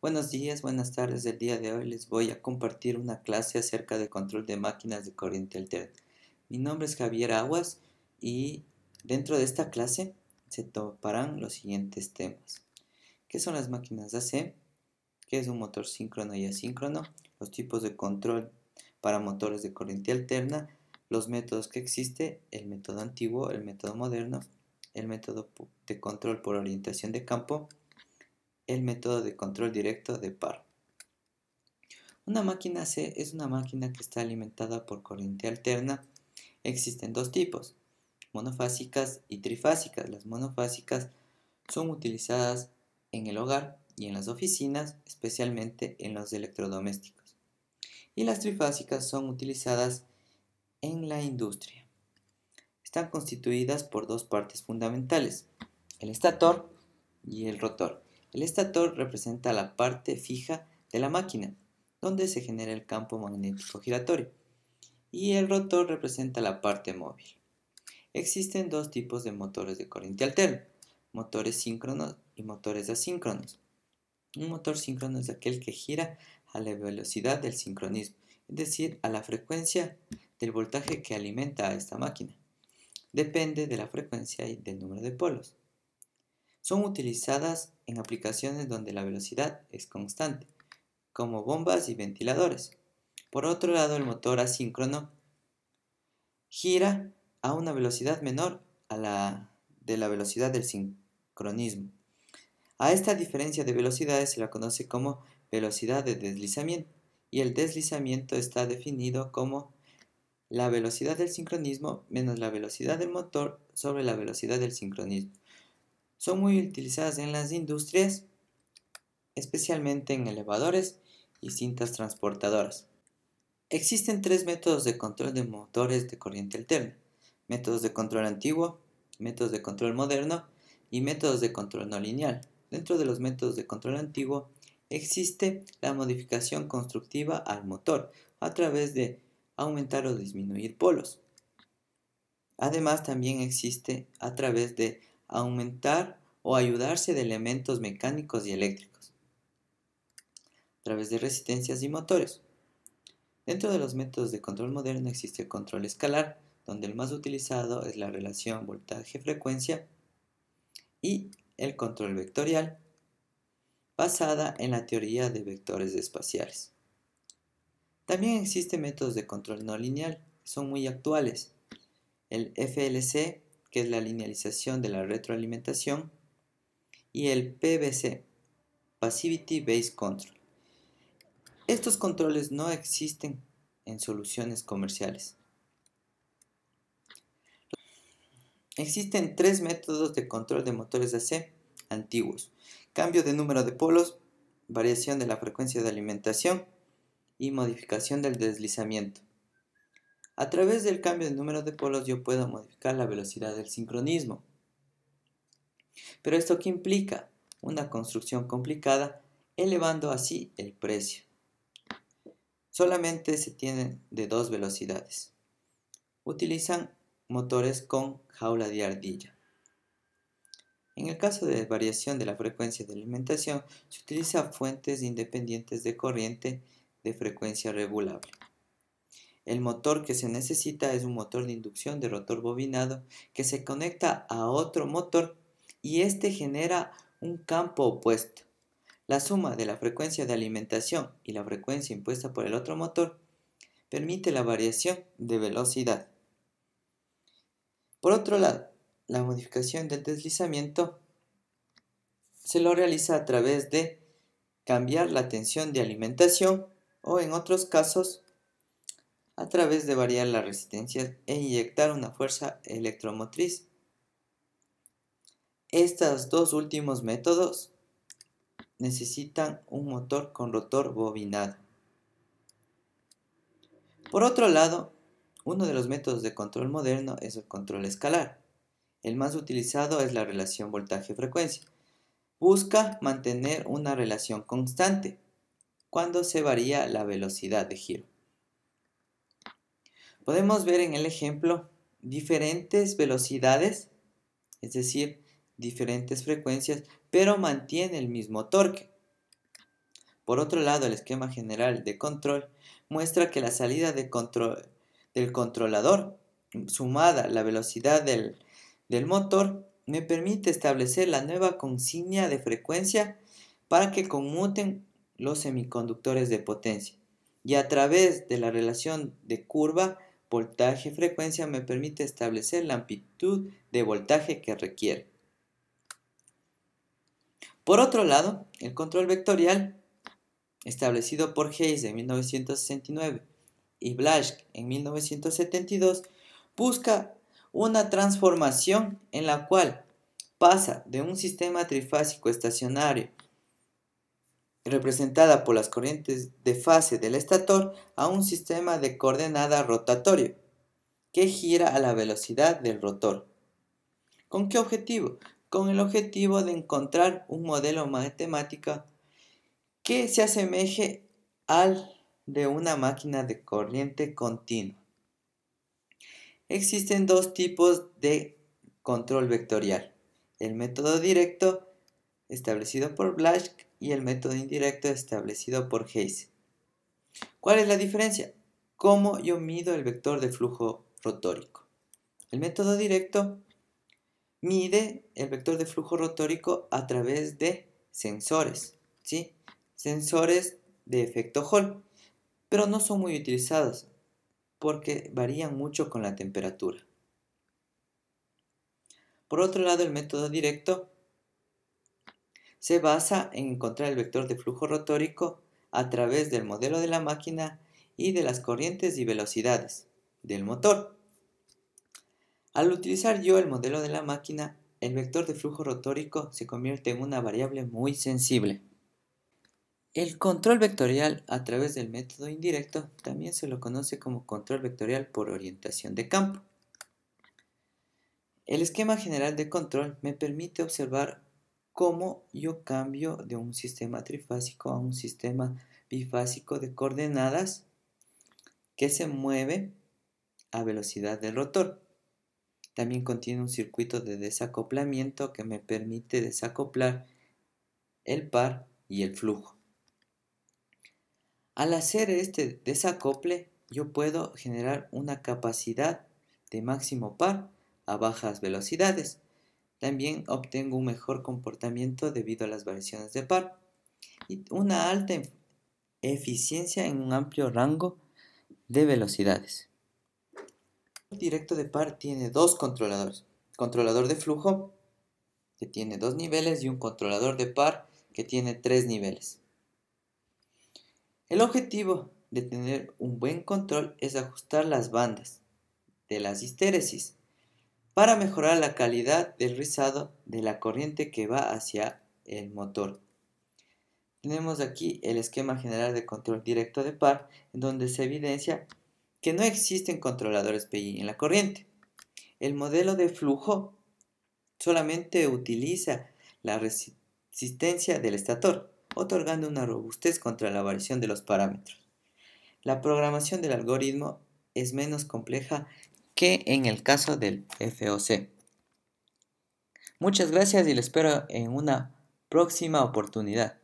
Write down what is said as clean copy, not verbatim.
Buenos días, buenas tardes. El día de hoy les voy a compartir una clase acerca de control de máquinas de corriente alterna. Mi nombre es Javier Aguas y dentro de esta clase se toparán los siguientes temas. ¿Qué son las máquinas AC? ¿Qué es un motor síncrono y asíncrono? Los tipos de control para motores de corriente alterna, los métodos que existe, el método antiguo, el método moderno, el método de control por orientación de campo, el método de control directo de par. Una máquina C es una máquina que está alimentada por corriente alterna. Existen dos tipos, monofásicas y trifásicas. Las monofásicas son utilizadas en el hogar y en las oficinas, especialmente en los electrodomésticos. Y las trifásicas son utilizadas en la industria. Están constituidas por dos partes fundamentales, el estator y el rotor. El estator representa la parte fija de la máquina, donde se genera el campo magnético giratorio, y el rotor representa la parte móvil. Existen dos tipos de motores de corriente alterna, motores síncronos y motores asíncronos. Un motor síncrono es aquel que gira a la velocidad del sincronismo, es decir, a la frecuencia del voltaje que alimenta a esta máquina. Depende de la frecuencia y del número de polos. Son utilizadas en aplicaciones donde la velocidad es constante, como bombas y ventiladores. Por otro lado, el motor asíncrono gira a una velocidad menor a la de la velocidad del sincronismo. A esta diferencia de velocidades se la conoce como velocidad de deslizamiento, y el deslizamiento está definido como la velocidad del sincronismo menos la velocidad del motor sobre la velocidad del sincronismo. Son muy utilizadas en las industrias, especialmente en elevadores y cintas transportadoras. Existen tres métodos de control de motores de corriente alterna: métodos de control antiguo, métodos de control moderno y métodos de control no lineal. Dentro de los métodos de control antiguo existe la modificación constructiva al motor a través de aumentar o disminuir polos. Además, también existe a través de aumentar o ayudarse de elementos mecánicos y eléctricos, a través de resistencias y motores. Dentro de los métodos de control moderno existe el control escalar, donde el más utilizado es la relación voltaje-frecuencia, y el control vectorial, basada en la teoría de vectores espaciales. También existen métodos de control no lineal, que son muy actuales. El FLC, que es la linealización de la retroalimentación, y el PBC, Passivity Based Control. Estos controles no existen en soluciones comerciales. Existen tres métodos de control de motores AC antiguos: cambio de número de polos, variación de la frecuencia de alimentación y modificación del deslizamiento. A través del cambio de número de polos yo puedo modificar la velocidad del sincronismo. Pero ¿esto qué implica? Una construcción complicada, elevando así el precio. Solamente se tienen de dos velocidades. Utilizan motores con jaula de ardilla. En el caso de variación de la frecuencia de alimentación, se utiliza fuentes independientes de corriente de frecuencia regulable. El motor que se necesita es un motor de inducción de rotor bobinado que se conecta a otro motor y este genera un campo opuesto. La suma de la frecuencia de alimentación y la frecuencia impuesta por el otro motor permite la variación de velocidad. Por otro lado, la modificación del deslizamiento se lo realiza a través de cambiar la tensión de alimentación o, en otros casos, a través de variar la resistencia e inyectar una fuerza electromotriz. Estos dos últimos métodos necesitan un motor con rotor bobinado. Por otro lado, uno de los métodos de control moderno es el control escalar. El más utilizado es la relación voltaje-frecuencia. Busca mantener una relación constante cuando se varía la velocidad de giro. Podemos ver en el ejemplo diferentes velocidades, es decir, diferentes frecuencias, pero mantiene el mismo torque. Por otro lado, el esquema general de control muestra que la salida del controlador, sumada a la velocidad del motor, me permite establecer la nueva consigna de frecuencia para que conmuten los semiconductores de potencia. Y a través de la relación de curva voltaje-frecuencia me permite establecer la amplitud de voltaje que requiere. Por otro lado, el control vectorial, establecido por Hayes en 1969 y Blaschke en 1972, busca una transformación en la cual pasa de un sistema trifásico estacionario representada por las corrientes de fase del estator a un sistema de coordenada rotatorio que gira a la velocidad del rotor. ¿Con qué objetivo? Con el objetivo de encontrar un modelo matemático que se asemeje al de una máquina de corriente continua. Existen dos tipos de control vectorial: el método directo, establecido por Blaschke, y el método indirecto, establecido por Hayes. ¿Cuál es la diferencia? ¿Cómo yo mido el vector de flujo rotórico? El método directo mide el vector de flujo rotórico a través de sensores, ¿sí? Sensores de efecto Hall, pero no son muy utilizados porque varían mucho con la temperatura. Por otro lado, el método directo se basa en encontrar el vector de flujo rotórico a través del modelo de la máquina y de las corrientes y velocidades del motor. Al utilizar yo el modelo de la máquina, el vector de flujo rotórico se convierte en una variable muy sensible. El control vectorial a través del método indirecto también se lo conoce como control vectorial por orientación de campo. El esquema general de control me permite observar cómo yo cambio de un sistema trifásico a un sistema bifásico de coordenadas que se mueve a velocidad del rotor. También contiene un circuito de desacoplamiento que me permite desacoplar el par y el flujo. Al hacer este desacople, yo puedo generar una capacidad de máximo par a bajas velocidades. También obtengo un mejor comportamiento debido a las variaciones de par y una alta eficiencia en un amplio rango de velocidades. El directo de par tiene dos controladores: controlador de flujo, que tiene 2 niveles, y un controlador de par, que tiene 3 niveles. El objetivo de tener un buen control es ajustar las bandas de las histéresis para mejorar la calidad del rizado de la corriente que va hacia el motor. Tenemos aquí el esquema general de control directo de par, en donde se evidencia que no existen controladores PI en la corriente. El modelo de flujo solamente utiliza la resistencia del estator, otorgando una robustez contra la variación de los parámetros. La programación del algoritmo es menos compleja que en el caso del FOC. Muchas gracias y les espero en una próxima oportunidad.